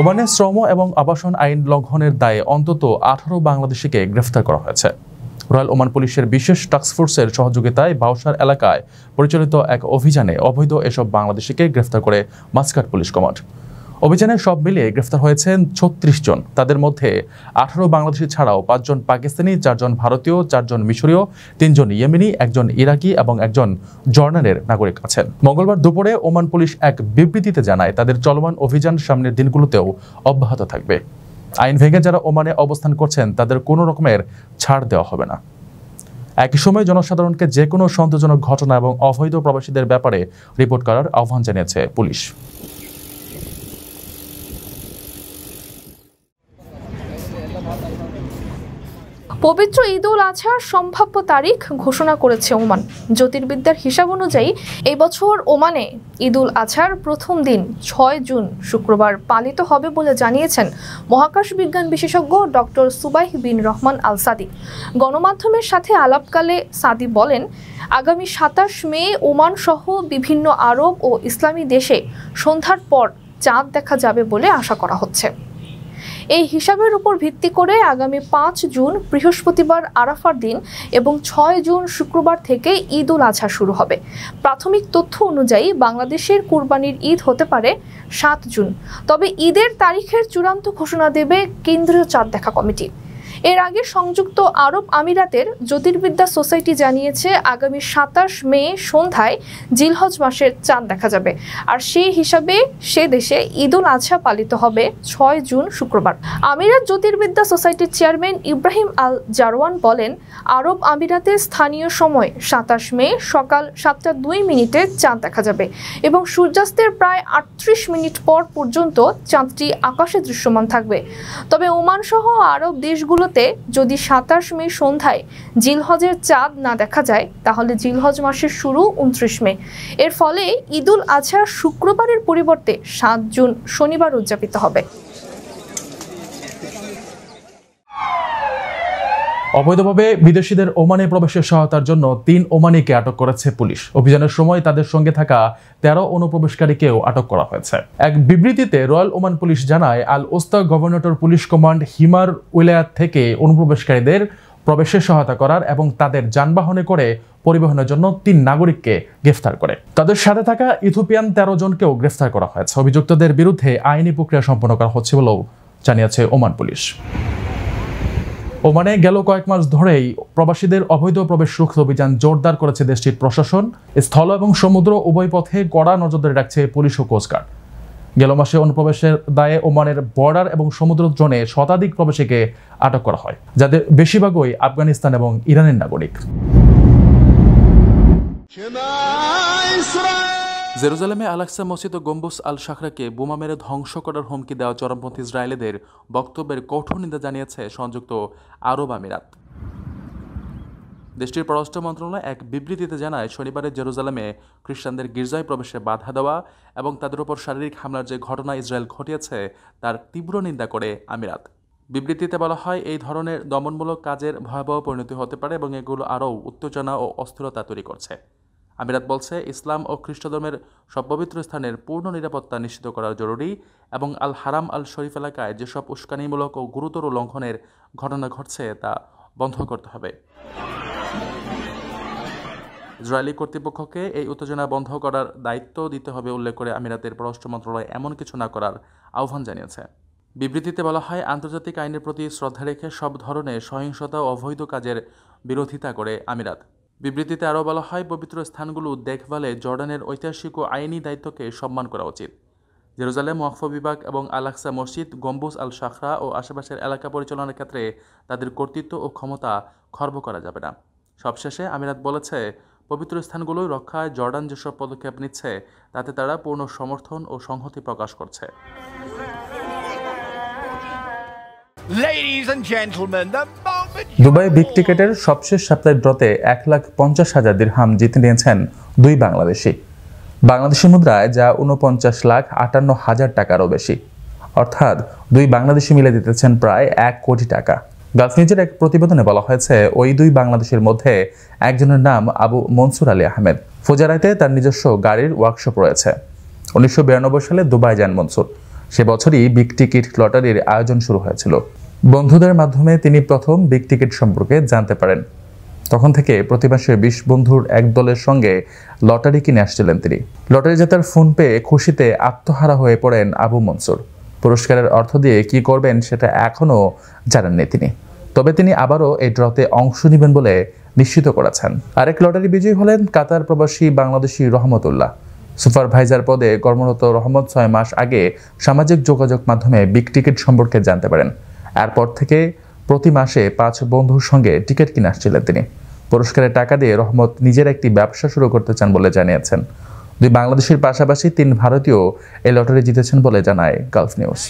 ওমানে শ্রম এবং আবাসন আইন লঙ্ঘনের দায়ে অন্তত 18 বাংলাদেশিকে গ্রেফতার করা হয়েছে। রয়্যাল ওমান পুলিশের বিশেষ টাস্কফোর্সের সহযোগিতায় বাউসার এলাকায় পরিচালিত এক অভিযানে অবৈধ এসব বাংলাদেশিকে গ্রেফতার করে মাস্কাট পুলিশ কমান্ড। অভিযানে সব মিলিয়ে গ্রেফতার হয়েছেন 36 জন। তাদের মধ্যে 18 বাংলাদেশি ছাড়াও 5 জন পাকিস্তানি, 4 জন ভারতীয়, 4 জন মিশরীয়, 3 জন ইয়েমেনি, 1 জন ইরাকি এবং 1 জন জর্ডানের নাগরিক আছেন। মঙ্গলবার দুপুরে ওমান পুলিশ এক বিবৃতিতে জানায় তাদের চলমান অভিযান সামনের দিনগুলোতেও অব্যাহত থাকবে। আইন ভেঙে যারা ওমানে অবস্থান করছেন তাদের কোনো রকমের ছাড় দেওয়া হবে না। একই সময় জনসাধারণকে যে কোনো সন্দেহজনক ঘটনা এবং অবৈধ প্রবাসীদের ব্যাপারে রিপোর্ট করার আহ্বান জানিয়েছে পুলিশ। পবিত্র ঈদ উল আজহার সম্ভাব্য তারিখ ঘোষণা করেছে ওমান। জ্যোতির্বিদ্যার হিসাব অনুযায়ী এই বছর ওমানে ঈদ উল আজহার প্রথম দিন 6 জুন শুক্রবার পালিত হবে বলে জানিয়েছেন মহাকাশ বিজ্ঞান বিশেষজ্ঞ ডক্টর সুবাইহ বিন রহমান আল সাদি। গণমাধ্যমের সাথে আলাপকালে সাদি বলেন, আগামী 27 মে ওমান সহ বিভিন্ন আরব ও ইসলামী দেশে সন্ধ্যার পর চাঁদ দেখা যাবে বলে আশা করা হচ্ছে। এই হিসাবের উপর ভিত্তি করে আগামী 5 জুন বৃহস্পতিবার আরাফার দিন এবং 6 জুন শুক্রবার থেকে ঈদ উল আজহা শুরু হবে। প্রাথমিক তথ্য অনুযায়ী বাংলাদেশের কুরবানির ঈদ হতে পারে 7 জুন। তবে ঈদের তারিখের চূড়ান্ত ঘোষণা দেবে কেন্দ্রীয় চাঁদ দেখা কমিটি। এর আগে সংযুক্ত আরব আমিরাতের জ্যোতির্বিদ্যা সোসাইটি জানিয়েছে আগামী 27 মে সন্ধ্যায় জিলহজ মাসের চাঁদ দেখা যাবে। আর সেই হিসাবে সে দেশে ঈদ উল আজহা পালিত হবে 6 জুন শুক্রবার। আমিরাত জ্যোতির্বিদ্যা সোসাইটির চেয়ারম্যান ইব্রাহিম আল জারওয়ান বলেন, আরব আমিরাতের স্থানীয় সময় 27 মে সকাল 7:02 চাঁদ দেখা যাবে এবং সূর্যাস্তের প্রায় 38 মিনিট পর পর্যন্ত চাঁদটি আকাশে দৃশ্যমান থাকবে। তবে ওমান সহ আরব দেশগুলো যদি 27 মে সন্ধ্যায় জিলহজের চাঁদ না দেখা যায় তাহলে জিলহজ মাসের শুরু 29 মে। এর ফলে ঈদ উল আজহা শুক্রবারের পরিবর্তে 7 জুন শনিবার উদযাপিত হবে। অবৈধভাবে বিদেশিদের ওমানে প্রবেশের সহায়তার জন্য 3 ওমানিকে আটক করেছে পুলিশ। অভিযানের সময় তাদের সঙ্গে থাকা 13 অনুপ্রবেশকারীকেও আটক করা হয়েছে। এক বিবৃতিতে রয়্যাল ওমান পুলিশ জানায়, আল ওস্তা গভর্নটর পুলিশ কমান্ড হিমার উইলায়াত থেকে অনুপ্রবেশকারীদের প্রবেশে সহায়তা করার এবং তাদের যানবাহনে করে পরিবহনের জন্য 3 নাগরিককে গ্রেফতার করে। তাদের সাথে থাকা ইথিওপিয়ান 13 জনকেও গ্রেফতার করা হয়েছে। অভিযুক্তদের বিরুদ্ধে আইনি প্রক্রিয়া সম্পন্ন করা হচ্ছে বলেও জানিয়েছে ওমান পুলিশ। ওমানে গেল কয়েক মাস ধরেই প্রবাসীদের অবৈধ প্রবেশ রুখতে অভিযান জোরদার করেছে দেশটির প্রশাসন। স্থল এবং সমুদ্র উভয় পথে কড়া নজরদারি রাখছে পুলিশ ও কোস্টগার্ড। গেল মাসে অনুপ্রবেশের দায়ে ওমানের বর্ডার এবং সমুদ্র জোনে শতাধিক প্রবাসীকে আটক করা হয়, যাদের বেশিরভাগই আফগানিস্তান এবং ইরানের নাগরিক। জেরুজালেমে আল-আকসা মসজিদ ও গম্বুজ আল শাখরাকে বোমা মেরে ধ্বংস করার হুমকি দেওয়া চরমপন্থী ইসরায়েলিদের বক্তব্যের কঠোর নিন্দা জানিয়েছে সংযুক্ত আরব আমিরাত। দেশটির পররাষ্ট্র মন্ত্রণালয় এক বিবৃতিতে জানায়, শনিবারে জেরুজালেমে খ্রিস্টানদের গির্জায় প্রবেশে বাধা দেওয়া এবং তাদের উপর শারীরিক হামলার যে ঘটনা ইসরায়েল ঘটিয়েছে তার তীব্র নিন্দা করে আমিরাত। বিবৃতিতে বলা হয়, এই ধরনের দমনমূলক কাজের ভয়াবহ পরিণতি হতে পারে এবং এগুলো আরও উত্তেজনা ও অস্থিরতা তৈরি করছে। আমিরাত বলছে, ইসলাম ও খ্রিস্ট ধর্মের সব পবিত্র স্থানের পূর্ণ নিরাপত্তা নিশ্চিত করা জরুরি এবং আল হারাম আল শরীফ এলাকায় যেসব উস্কানিমূলক ও গুরুতর লঙ্ঘনের ঘটনা ঘটছে তা বন্ধ করতে হবে। ইসরায়েলি কর্তৃপক্ষকে এই উত্তেজনা বন্ধ করার দায়িত্ব দিতে হবে উল্লেখ করে আমিরাতের পররাষ্ট্র মন্ত্রণালয় এমন কিছু না করার আহ্বান জানিয়েছে। বিবৃতিতে বলা হয়, আন্তর্জাতিক আইনের প্রতি শ্রদ্ধা রেখে সব ধরনের সহিংসতা ও অবৈধ কাজের বিরোধিতা করে আমিরাত। বিবৃতিতে আরও বলা হয়, পবিত্র স্থানগুলো দেখভালে জর্ডানের ঐতিহাসিক ও আইনি দায়িত্বকে সম্মান করা উচিত। জেরুজালেম ওয়াকফ বিভাগ এবং আল-আকসা মসজিদ, গম্বুজ আল শাখরা ও আশেপাশের এলাকা পরিচালনার ক্ষেত্রে তাদের কর্তৃত্ব ও ক্ষমতা খর্ব করা যাবে না। সবশেষে আমিরাত বলেছে, পবিত্র স্থানগুলো রক্ষায় জর্ডান যেসব পদক্ষেপ নিচ্ছে তাতে তারা পূর্ণ সমর্থন ও সংহতি প্রকাশ করছে। দুবাই বিগ টিকেটের সবশেষ সাপ্তাহিক ড্রতে 1,50,000 দিরহাম জিতে নিয়েছেন 2 বাংলাদেশি। বাংলাদেশি মুদ্রায় যা 49,58,000 টাকারও বেশি, অর্থাৎ 2 বাংলাদেশি মিলে জিতেছেন প্রায় 1 কোটি টাকা। গালফ নিউজের এক প্রতিবেদনে বলা হয়েছে, ওই 2 বাংলাদেশের মধ্যে একজনের নাম আবু মনসুর আলী আহমেদ। ফুজারাইতে তার নিজস্ব গাড়ির ওয়ার্কশপ রয়েছে। 1992 সালে দুবাই যান মনসুর। সে বছরই বিগ টিকিট লটারির আয়োজন শুরু হয়েছিল। বন্ধুদের মাধ্যমে তিনি প্রথম বিগ টিকিট সম্পর্কে জানতে পারেন। তখন থেকে প্রতি মাসে 20 বন্ধুর এক দলের সঙ্গে লটারি কিনে আসছিলেন তিনি। লটারি জেতার ফোন পেয়ে খুশিতে আত্মহারা হয়ে পড়েন আবু মনসুর। পুরস্কারের অর্থ দিয়ে কি করবেন সেটা এখনও জানেননি তিনি। তবে তিনি আবারও এই ড্রতে অংশ নেবেন বলে নিশ্চিত করেছেন। আরেক লটারি বিজয়ী হলেন কাতার প্রবাসী বাংলাদেশি রহমতুল্লাহ। সুপারভাইজার পদে কর্মরত রহমত 6 মাস আগে সামাজিক যোগাযোগ মাধ্যমে বিগ টিকিট সম্পর্কে জানতে পারেন। এরপর থেকে প্রতি মাসে 5 বন্ধুর সঙ্গে টিকিট কিনে আসছিলেন তিনি। পুরস্কারের টাকা দিয়ে রহমত নিজের একটি ব্যবসা শুরু করতে চান বলে জানিয়েছেন। 2 বাংলাদেশের পাশাপাশি 3 ভারতীয় এই লটারি জিতেছেন বলে জানায় Gulf News.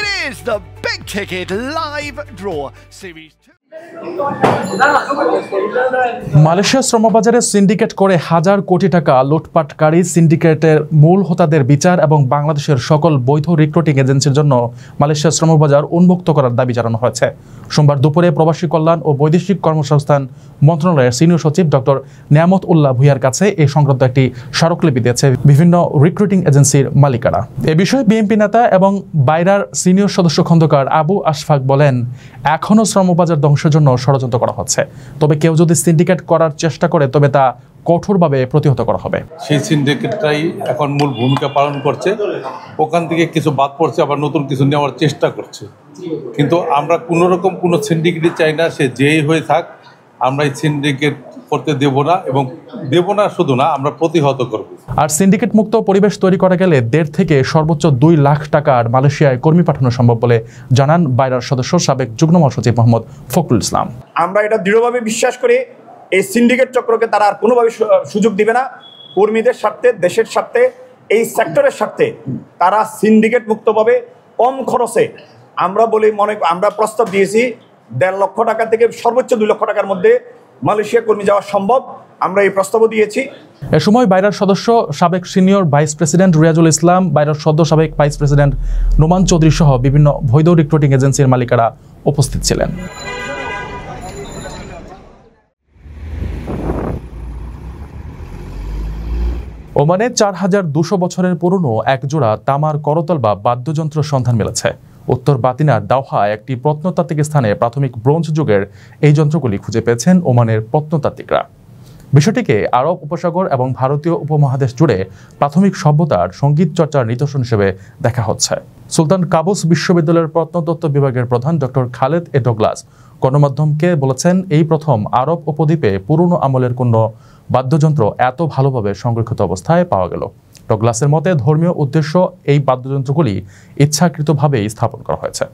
It is the Big Ticket Live Draw Series 2. Malaysia শ্রমবাজারে সিন্ডিকেট করে হাজার কোটি টাকা লুটপাটকারী সিন্ডিকেটের মূল হোতাদের বিচার এবং বাংলাদেশের সকল বৈধ রিক্রুটিং এজেন্সির জন্য মালয়েশিয়া শ্রমবাজার উন্মুক্ত করার দাবি জানানো হয়েছে। সোমবার দুপুরে প্রবাসী কল্যাণ ও বৈদেশিক কর্মসংস্থান মন্ত্রণালয়ের সিনিয়র সচিব ডক্টর নিয়ামত উল্লাহ ভুইয়ার কাছে এই সংক্রান্ত একটি স্মারকলিপি দিয়েছে বিভিন্ন রিক্রুটিং এজেন্সির মালিকারা। এ বিষয়ে বিএনপি নেতা এবং বাইরার সিনিয়র সদস্য খন্দকার আবু আশফাক বলেন, এখনও শ্রমবাজার ধ্বংসের জন্য ষড়যন্ত্র করা হচ্ছে। তবে কেউ যদি সিন্ডিকেট করার চেষ্টা করে তবে তা কঠোরভাবে প্রতিহত করা হবে। সেই সিন্ডিকেটটাই এখন মূল ভূমিকা পালন করছে। ওখান থেকে কিছু বাদ পড়ছে, আবার নতুন কিছু নেওয়ার চেষ্টা করছে। কিন্তু আমরা কোনো রকম কোনো সিন্ডিকেটই চাই না, সে যেই হয়ে থাক। আমরা এই সিন্ডিকেট করতে দেব না, এবং দেব না শুধু না, আমরা প্রতিহত করব। আর সিন্ডিকেট মুক্ত পরিবেশ তৈরি করা গেলে 1.5 থেকে সর্বোচ্চ 2 লাখ টাকার মালয়েশিয়ায় কর্মী পাঠানো সম্ভব বলে জানান বাইরার সদস্য সাবেক যুগ্ম মহাসচিব মোহাম্মদ ফখরুল ইসলাম। আমরা এটা দৃঢ়ভাবে বিশ্বাস করি, এই সিন্ডিকেট চক্রকে তারা আর কোনোভাবে সুযোগ দিবে না। কর্মীদের স্বার্থে, দেশের স্বার্থে, এই সেক্টরের স্বার্থে তারা সিন্ডিকেট মুক্তভাবে কম খরচে, আমরা প্রস্তাব দিয়েছি 1.5 লক্ষ টাকা থেকে সর্বোচ্চ 2 লক্ষ টাকার মধ্যে মালয়েশিয়া কর্মী যাওয়া সম্ভব। আমরা এই প্রস্তাবও দিয়েছি। এ সময় বাইরার সদস্য সাবেক সিনিয়র ভাইস প্রেসিডেন্ট রিয়াজুল ইসলাম, বাইরার সদ্য সাবেক ভাইস প্রেসিডেন্ট নোমান চৌধুরী সহ বিভিন্ন বৈধ রিক্রুটিং এজেন্সির মালিকারা উপস্থিত ছিলেন। ওমানে 4200 বছরের পুরনো এক জোড়া তামার করতল বা বাদ্যযন্ত্র সন্ধান মিলেছে। উত্তর বাতিনার দাওহা একটি প্রত্নতাত্ত্বিক স্থানে প্রাথমিক ব্রোঞ্জ যুগের এই যন্ত্রগুলি খুঁজে পেয়েছেন ওমানের প্রত্নতাত্ত্বিকরা। বিষয়টিকে আরব উপসাগর এবং ভারতীয় উপমহাদেশ জুড়ে প্রাথমিক সভ্যতার সঙ্গীত চর্চার নিদর্শন হিসেবে দেখা হচ্ছে। সুলতান কাবুস বিশ্ববিদ্যালয়ের প্রত্নতত্ত্ব বিভাগের প্রধান ডক্টর খালেদ এ ডগলাস গণমাধ্যমকে বলেছেন, এই প্রথম আরব উপদ্বীপে পুরনো আমলের কোনো বাদ্যযন্ত্র এত ভালোভাবে সংরক্ষিত অবস্থায় পাওয়া গেল। ডগলাসের মতে ধর্মীয় উদ্দেশ্য এই বাদ্যযন্ত্রগুলি ইচ্ছাকৃতভাবেই স্থাপন করা হয়েছে।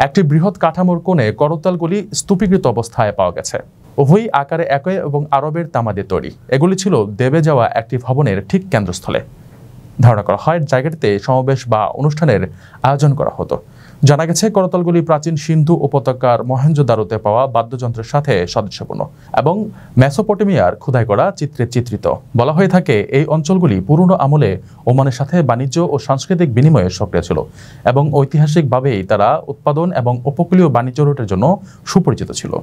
একটি বৃহৎ কাঠামোর কোণে করতালগুলি স্তূপীকৃত অবস্থায় পাওয়া গেছে। উভয়ই আকারে একই এবং আরবের তামা দিয়ে তৈরি। এগুলি ছিল দেবে যাওয়া একটি ভবনের ঠিক কেন্দ্রস্থলে। ধারণা করা হয় জায়গাটিতে সমাবেশ বা অনুষ্ঠানের আয়োজন করা হতো। জানা গেছে করতালগুলি প্রাচীন সিন্ধু উপত্যকার মহেঞ্জোদারোতে পাওয়া বাদ্যযন্ত্রের সাথে সাদৃশ্যপূর্ণ এবং মেসোপটেমিয়ার খোদাই করা চিত্রে চিত্রিত। বলা হয়ে থাকে এই অঞ্চলগুলি পুরনো আমলে ওমানের সাথে বাণিজ্য ও সাংস্কৃতিক বিনিময়ে সক্রিয় ছিল এবং ঐতিহাসিকভাবেই তারা উৎপাদন এবং উপকূলীয় বাণিজ্য রুটের জন্য সুপরিচিত ছিল।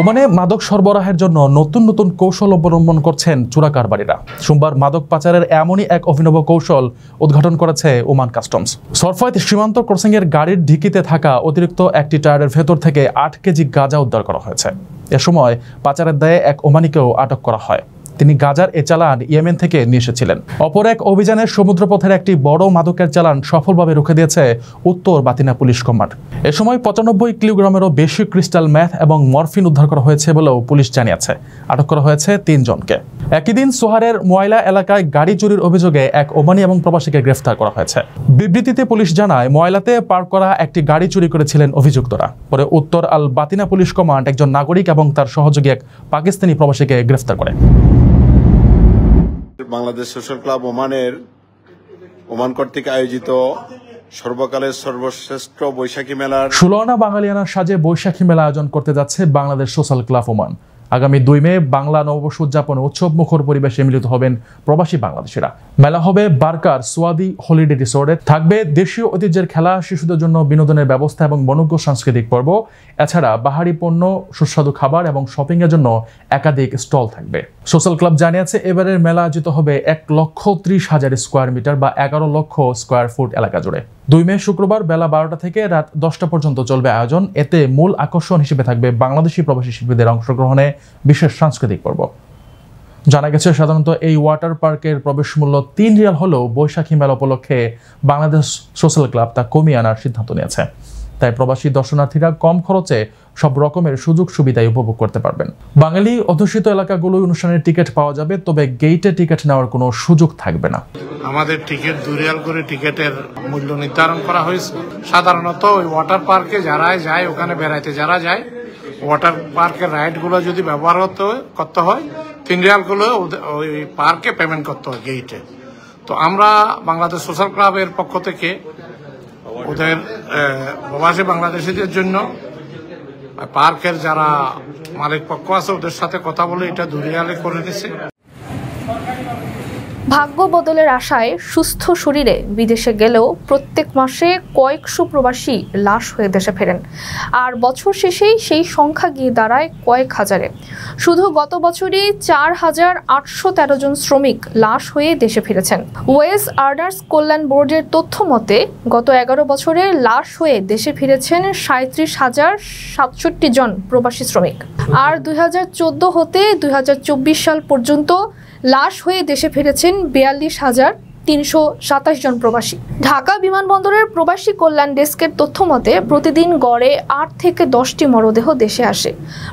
ওমানে মাদক সরবরাহের জন্য নতুন নতুন কৌশল অবলম্বন করছেন চোরা কারবারিরা। সোমবার মাদক পাচারের এমনই এক অভিনব কৌশল উদ্ঘাটন করেছে ওমান কাস্টমস। সরফায়েত সীমান্ত ক্রসিংয়ের গাড়ির ঢিকিতে থাকা অতিরিক্ত একটি টায়ারের ভেতর থেকে 8 কেজি গাঁজা উদ্ধার করা হয়েছে। এ সময় পাচারের দায়ে এক ওমানিকেও আটক করা হয়। তিনি গাঁজার এ চালান ইয়েমেন থেকে নিয়ে এসেছিলেন। অপর এক অভিযানে সমুদ্রপথের একটি বড় মাদকের চালান সফলভাবে রুখে দিয়েছে উত্তর বাতিনা পুলিশ কমান্ড। এ সময় 95 কিলোগ্রামেরও বেশি ক্রিস্টাল ম্যাথ এবং মরফিন উদ্ধার করা হয়েছে বলেও পুলিশ জানিয়েছে। আটক করা হয়েছে 3 জনকে। একই দিন সোহারের ময়লা এলাকায় গাড়ি চুরির অভিযোগে এক ওমানি এবং প্রবাসীকে গ্রেফতার করা হয়েছে। বিবৃতিতে পুলিশ জানায়, ময়লাতে পার্ক করা একটি গাড়ি চুরি করেছিলেন অভিযুক্তরা। পরে উত্তর আল বাতিনা পুলিশ কমান্ড একজন নাগরিক এবং তার সহযোগী এক পাকিস্তানি প্রবাসীকে গ্রেফতার করে। বাংলাদেশ সোশ্যাল ক্লাব ওমান কর্তৃক আয়োজিত সর্বকালের সর্বশ্রেষ্ঠ বৈশাখী মেলার 16 আনা বাঙালিয়ানার সাজে বৈশাখী মেলা আয়োজন করতে যাচ্ছে বাংলাদেশ সোশ্যাল ক্লাব ওমান। আগামী 2 মে বাংলা নববর্ষ উদযাপনে উৎসব মুখর পরিবেশে মিলিত হবেন প্রবাসী বাংলাদেশিরা। মেলা হবে বারকার সোয়াদি হলিডে রিসোর্টে। থাকবে দেশীয় ঐতিহ্যের খেলা, শিশুদের জন্য বিনোদনের ব্যবস্থা এবং মনোজ্ঞ সাংস্কৃতিক পর্ব। এছাড়া বাহারি পণ্য, সুস্বাদু খাবার এবং শপিং এর জন্য একাধিক স্টল থাকবে। সোশ্যাল ক্লাব জানিয়েছে এবারের মেলা আয়োজিত হবে 1,30,000 স্কোয়ার মিটার বা 11 লক্ষ স্কোয়ার ফুট এলাকা জুড়ে। 2 মে শুক্রবার বেলা 12টা থেকে রাত 10টা পর্যন্ত চলবে আয়োজন। এতে মূল আকর্ষণ হিসেবে থাকবে বাংলাদেশি প্রবাসী শিল্পীদের অংশগ্রহণে বিশেষ সাংস্কৃতিক পর্ব। জানা গেছে সাধারণত এই ওয়াটার পার্কের প্রবেশ মূল্য 3 রিয়াল হলেও বৈশাখী মেলা উপলক্ষে বাংলাদেশ সোশ্যাল ক্লাব তা কমিয়ে আনার সিদ্ধান্ত নিয়েছে। তাই প্রবাসী দর্শনার্থীরা কম খরচে সব রকমের সুযোগ সুবিধা উপভোগ করতে পারবেন। বাঙালি অধ্যুষিত এলাকাগুলোয় অনুষ্ঠানের টিকিট পাওয়া যাবে, তবে গেটে টিকিট নেওয়ার কোনো সুযোগ থাকবে না। আমাদের টিকিট 2 রিয়াল করে টিকিটের মূল্য নির্ধারণ করা হয়েছে। সাধারণত ওই ওয়াটার পার্কে যারা যায়, ওখানে বেড়াইতে যারা যায়, ওয়াটার পার্কের রাইডগুলো যদি ব্যবহার করতে হয় 3 রিয়াল গুলো ওই পার্কে পেমেন্ট করতে হয় গেটে। তো আমরা বাংলাদেশ সোশ্যাল ক্লাবের পক্ষ থেকে ওদের প্রবাসী বাংলাদেশিদের জন্য পার্কের যারা মালিক পক্ষ আছে ওদের সাথে কথা বলে এটা 2 রিয়ালে করে দিছে। ভাগ্য বদলের আশায় সুস্থ শরীরে বিদেশে গেলেও প্রত্যেক মাসে কয়েকশো প্রবাসী লাশ হয়ে দেশে ফেরেন, আর বছর শেষেই সেই সংখ্যা গিয়ে দাঁড়ায় কয়েক হাজারে। শুধু গত বছরই 4,813 জন শ্রমিক লাশ হয়ে দেশে ফিরেছেন। ওয়েজ আর্নার্স কল্যাণ বোর্ডের তথ্য মতে গত 11 বছরে লাশ হয়ে দেশে ফিরেছেন 37,067 জন প্রবাসী শ্রমিক, আর 2014 হতে 2024 সাল পর্যন্ত লাশ হয়ে দেশে ফিরেছেন 42,327 জন প্রবাসী। ঢাকা বিমানবন্দরের প্রবাসী কল্যাণ ডেস্কের তথ্য মতে প্রতিদিন গড়ে 8 থেকে 10টি মরদেহ দেশে আসে।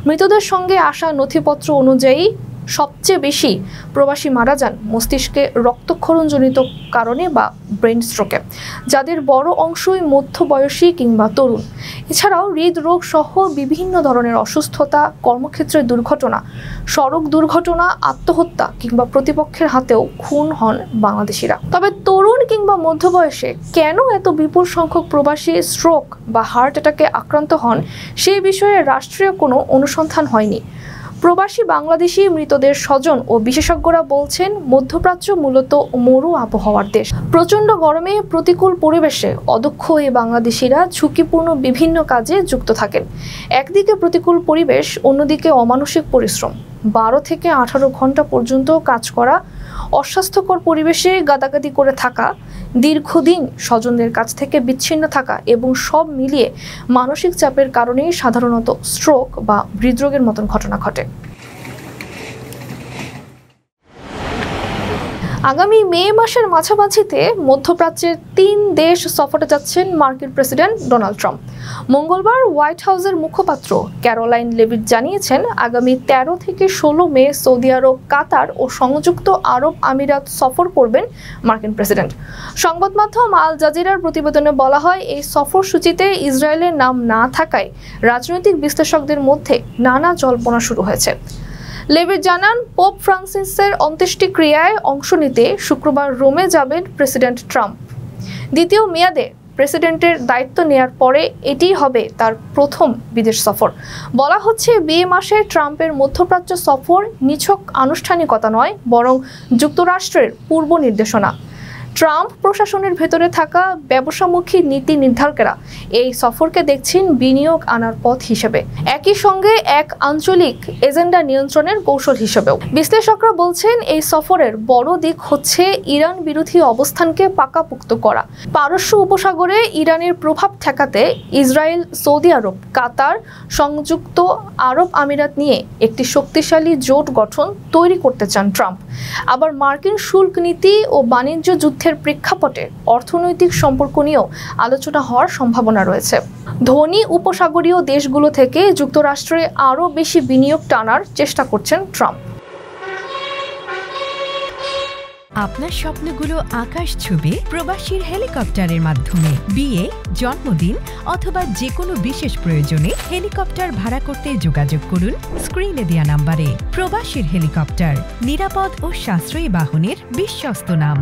মৃতদের সঙ্গে আসা নথিপত্র অনুযায়ী সবচেয়ে বেশি প্রবাসী মারা যান মস্তিষ্কে রক্তক্ষরণজনিত কারণে বা ব্রেন স্ট্রোকে, যাদের বড় অংশই মধ্যবয়সী কিংবা তরুণ। এছাড়াও হৃদরোগ সহ বিভিন্ন ধরনের অসুস্থতা, কর্মক্ষেত্রে দুর্ঘটনা, সড়ক দুর্ঘটনা, আত্মহত্যা কিংবা প্রতিপক্ষের হাতেও খুন হন বাংলাদেশিরা। তবে তরুণ কিংবা মধ্যবয়সে কেন এত বিপুল সংখ্যক প্রবাসী স্ট্রোক বা হার্ট অ্যাটাকে আক্রান্ত হন সেই বিষয়ে রাষ্ট্রীয় কোনো অনুসন্ধান হয়নি। প্রবাসী বাংলাদেশি মৃতদের স্বজন ও বিশেষজ্ঞরা বলছেন মধ্যপ্রাচ্য মূলত মরু আবহাওয়ার দেশ। প্রচণ্ড গরমে প্রতিকূল পরিবেশে অদক্ষ এই বাংলাদেশিরা ঝুঁকিপূর্ণ বিভিন্ন কাজে যুক্ত থাকেন। একদিকে প্রতিকূল পরিবেশ, অন্যদিকে অমানসিক পরিশ্রম, 12 থেকে 18 ঘন্টা পর্যন্ত কাজ করা, অস্বাস্থ্যকর পরিবেশে গাদাগাদি করে থাকা, দীর্ঘদিন স্বজনদের কাছ থেকে বিচ্ছিন্ন থাকা এবং সব মিলিয়ে মানসিক চাপের কারণেই সাধারণত স্ট্রোক বা হৃদরোগের মতন ঘটনা ঘটে। আগামী মে মাসের মাঝামাঝিতে মধ্যপ্রাচ্যের 3 দেশ সফরে যাচ্ছেন মার্কিন প্রেসিডেন্ট ডোনাল্ড ট্রাম্প। মঙ্গলবার হোয়াইট হাউসের মুখপাত্র ক্যারোলাইন লেভিট জানিয়েছেন আগামী 13 থেকে 16 মে সৌদি আরব, কাতার ও সংযুক্ত আরব আমিরাত সফর করবেন মার্কিন প্রেসিডেন্ট। সংবাদ মাধ্যম আল জাজিরার প্রতিবেদনে বলা হয়, এই সফরসূচিতে ইসরায়েলের নাম না থাকায় রাজনৈতিক বিশ্লেষকদের মধ্যে নানা জল্পনা শুরু হয়েছে। লেভিট জানান, পোপ ফ্রান্সিসের অন্ত্যেষ্টিক্রিয়ায় অংশ নিতে শুক্রবার রোমে যাবেন প্রেসিডেন্ট ট্রাম্প। দ্বিতীয় মেয়াদে প্রেসিডেন্টের দায়িত্ব নেয়ার পরে এটিই হবে তার প্রথম বিদেশ সফর। বলা হচ্ছে, মে মাসে ট্রাম্পের মধ্যপ্রাচ্য সফর নিছক আনুষ্ঠানিকতা নয়, বরং যুক্তরাষ্ট্রের পূর্ব নির্দেশনা। ট্রাম্প প্রশাসনের ভেতরে থাকা ব্যবসামুখী নীতি নির্ধারকেরা এই সফরকে দেখছেন বিনিয়োগ আনার পথ হিসেবে, একই সঙ্গে এক আঞ্চলিক এজেন্ডা নিয়ন্ত্রণের কৌশল হিসেবেও। বিশ্লেষকরা বলছেন, এই সফরের বড় দিক হচ্ছে ইরান বিরোধী অবস্থানকে পাকাপোক্ত করা। পারস্য উপসাগরে ইরানের প্রভাব ঠেকাতে ইসরায়েল, সৌদি আরব, কাতার, সংযুক্ত আরব আমিরাত নিয়ে একটি শক্তিশালী জোট গঠন তৈরি করতে চান ট্রাম্প। আবার মার্কিন শুল্ক নীতি ও বাণিজ্য যুদ্ধের প্রেক্ষাপটে অর্থনৈতিক সম্পর্ক নিয়েও আলোচনা হওয়ার সম্ভাবনা রয়েছে। ধনী উপসাগরীয় দেশগুলো থেকে যুক্তরাষ্ট্রে আরও বেশি বিনিয়োগ টানার চেষ্টা করছেন ট্রাম্প। আপনার স্বপ্নগুলো আকাশ ছুবে প্রবাসীর হেলিকপ্টারের মাধ্যমে। বিয়ে, জন্মদিন অথবা যে কোনো বিশেষ প্রয়োজনে হেলিকপ্টার ভাড়া করতে যোগাযোগ করুন স্ক্রিনে দেয়া নাম্বারে। প্রবাসীর হেলিকপ্টার, নিরাপদ ও সাশ্রয়ী বাহনের বিশ্বস্ত নাম।